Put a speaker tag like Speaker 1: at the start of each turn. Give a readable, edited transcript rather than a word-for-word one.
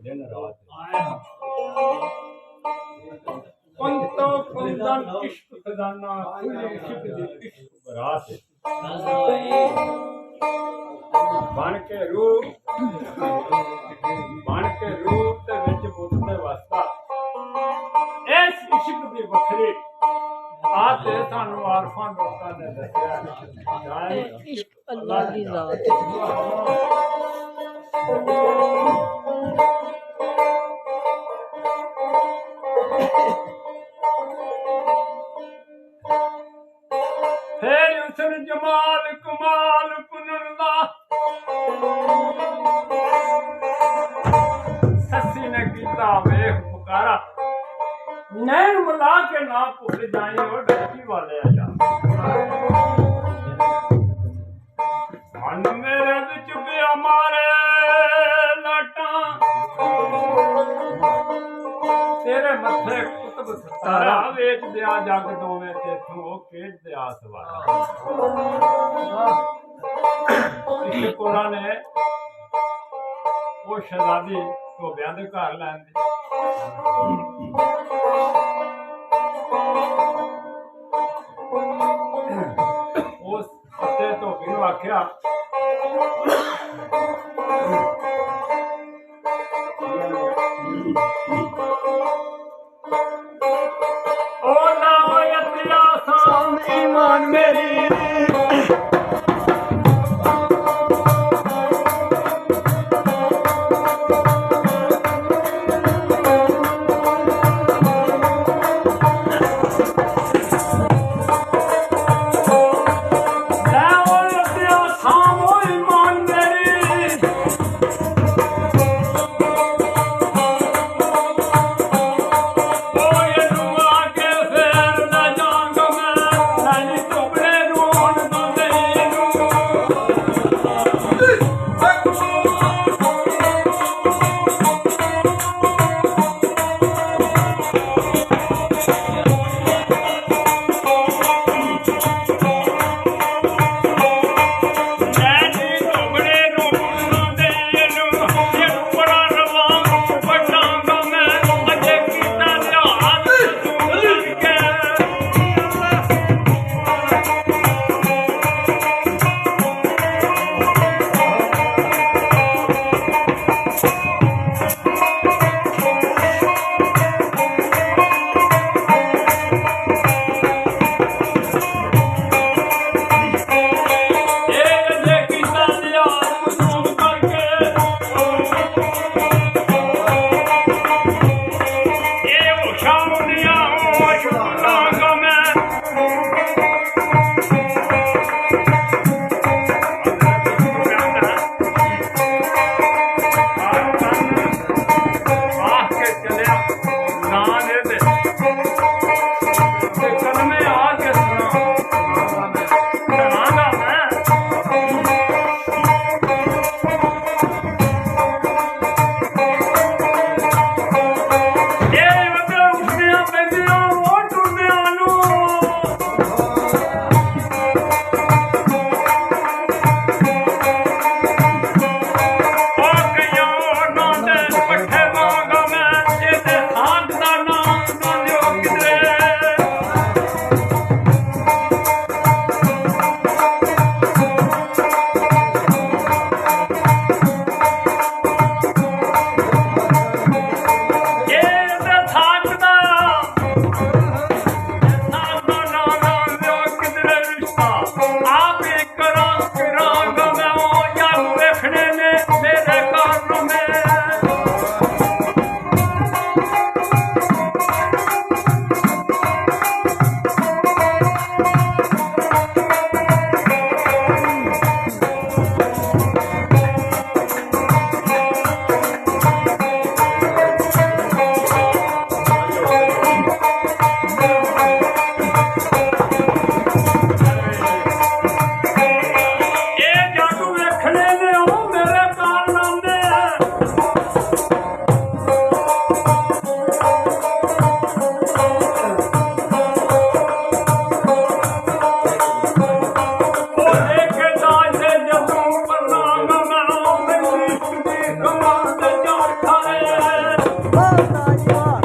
Speaker 1: दिन रात
Speaker 2: पंतो पंदन इश्क खजाना खुले इश्क दी इश्क बरात बन के रूप ते विच पुत्र वसता इस इश्क दी बखरी आते सानू आरफां लोकां ने दस्सिया
Speaker 3: इश्क अल्लाह दी जात
Speaker 2: फिर उसन जमाल कमाल पुनरदा ससी ने कीता वेख पुकारा नैन मिला के ना भूल जाए और डरकी वाले आजा मन मेरे विच पिया मारे लाटा तेरे मथे कुतब सतारा वेच दिया जग दोवे तेथों खेड दिया सवारा इस कोला ने वो शहजादी धोबियां दे घर लैन दी उस पत्ते धोबी नूं आख्या ओ ना यतिया साम ईमान मेरी
Speaker 3: ਵਾਹ ਤਾਈ ਵਾਹ